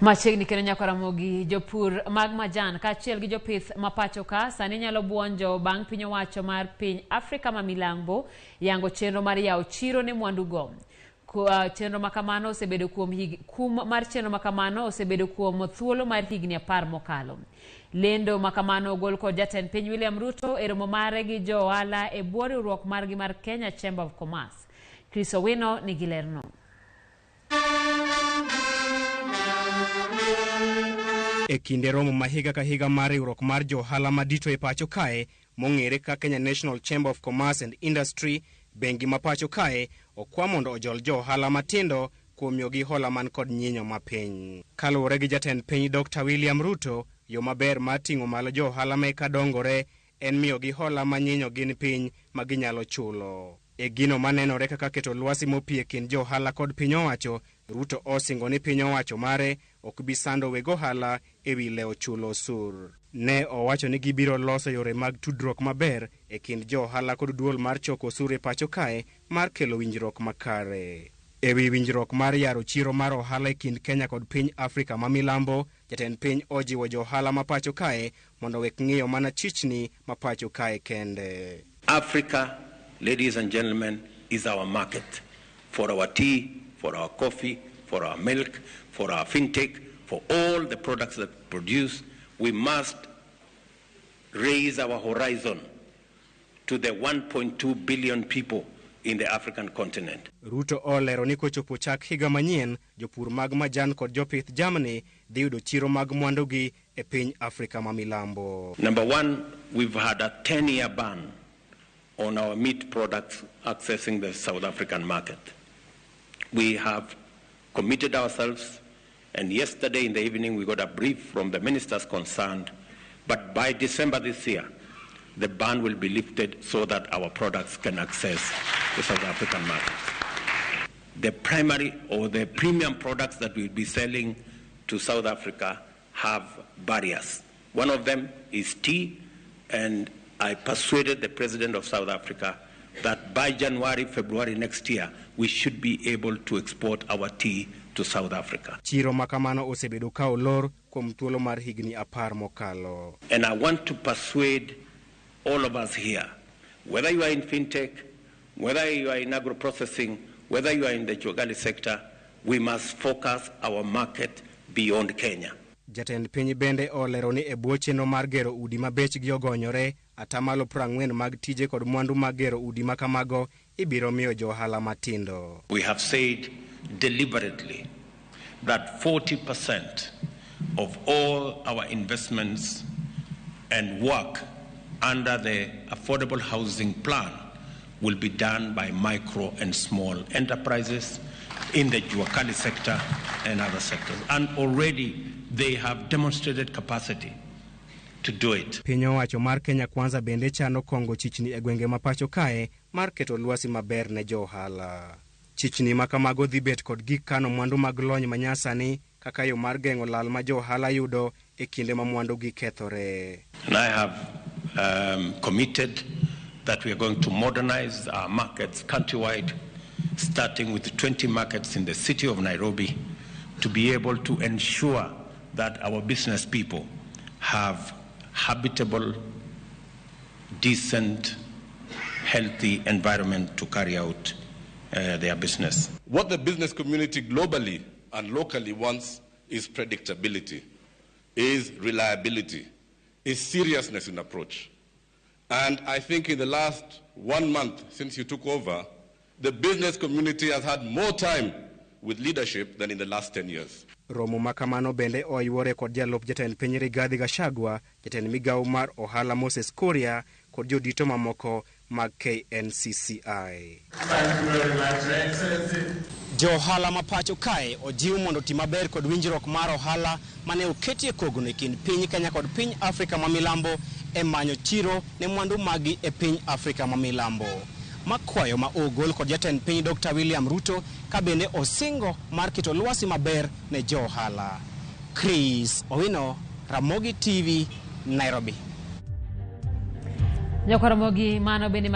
Machiegni kendo nyako Ramogi jopur mag majan kaachiel gi jopith mapacho ka sani nyalo buonjo bang' piny owacho mar piny Afrika ma Milambo yango chenro mar yawo chiro ne mwandugo. Chenro makamano osebedo kuom thuolo mar higni 10 mokalo. Lendo makamano ogol kod Jatend piny William Ruto e romo mare gi jo ohala e bwo riwruok margi mar Kenya Chamber of Commerce. Wino nigi lerno. E kinde romo ma higa ka higa mar riwruok mar jo ohala madito e pacho kae mong'ere ka Kenya National Chamber of Commerce and Industry, bengi ma pacho kae okwa mondo ojol jo ohala matindo kuom miyogi hola man kod nyinyo mapiny. Kaluwore gi Jatend piny Dr. William Ruto, yo maber mar ting'o malo jo ohala meka dongore en miyogi hola ma nyinyo gin piny ma ginyalo chulo. E gino manenore kaka keto lwasi mopie kind jo ohala kod piny owacho, Ruto osingo ni piny owacho mare ok bi sando weg ohala e wi leo chulo osur. Ne owacho ni gibiro loso yore mag tudruok maber e kind jo ohala kod duol mar choko osur e pacho kae mar kelo winjruok makare. E wi winjruok mar yaro chiro mar ohala e kind Kenya kod piny Afrika ma Milambo, Jatend piny ojiwo jo ohala ma pacho kae mondo wek ng'iyo mana chichni ma pacho kae kende. Africa, ladies and gentlemen, is our market for our tea, for our coffee, for our milk, for our fintech, for all the products that produce. We must raise our horizon to the 1.2 billion people in the African continent. Ruto olero ni kochopo chak higa manyien, jopur mag majan kod jopith jamni dhi yudo chiro mag mwandugi e piny Afrika ma Milambo. Number one, we've had a 10-year ban on our meat products accessing the South African market. We have committed ourselves, and yesterday in the evening we got a brief from the ministers concerned, but by December this year, the ban will be lifted so that our products can access the South African market. The primary or the premium products that we'll be selling to South Africa have barriers. One of them is tea, and I persuaded the President of South Africa that by January, February next year, we should be able to export our tea to South Africa. Chiro makamano osebedo ka olor kuom thuolo mar higni 10 mokalo. And I want to persuade all of us here, whether you are in fintech, whether you are in agro-processing, whether you are in the Chogali sector, we must focus our market beyond Kenya. Jatend piny bende olero ni e bwo chenro mar gero udi ma bechgi ogonyore, atamalo 40 mag tije kod mwandu mag gero udi makamago ibiro miyo jo ohala matindo. We have said deliberately that 40% of all our investments and work under the affordable housing plan will be done by micro and small enterprises in the Juakali sector and other sectors. And already they have demonstrated capacity to do it. Piny owacho mar Kenya Kwanza bende chano kongo chichni e gwenge ma pacho kae mar keto lwasi maber ne jo ohala. Chichni makamago dhi bet kod gik kano mwandu mag lony manyasani kaka yo mar geng'o lal ma jo ohala yudo e kinde ma mwandu gi kethore. And I have committed that we are going to modernize our markets countrywide, starting with 20 markets in the city of Nairobi, to be able to ensure that our business people have habitable, decent, healthy environment to carry out their business. What the business community globally and locally wants is predictability, is reliability, is seriousness in approach. And I think in the last 1 month since you took over, the business community has had more time with leadership than in the last 10 years. Romo makamano bende oyawore kod jalup Jatend piny Rigathi Gachagua, Jatend migawo mar ohala Moses Kuria kod jodito mamoko mag KNCCI. Thank you very much, Excellency. Jo ohala ma pacho kae ojiw mondo ti maber kod winjruok mar ohala mane oketie kogno e kind piny Kenya kod piny Afrika ma Milambo e manyo chiro ne mwandu magi e piny Afrika ma Milambo. Makwayo ma ogol kod Jatend piny Dr. William Ruto ka bende osingo mar keto lwasi maber ne jo ohala. Wino, Ramogi TV, Nairobi. Nyako Ramogi mano bende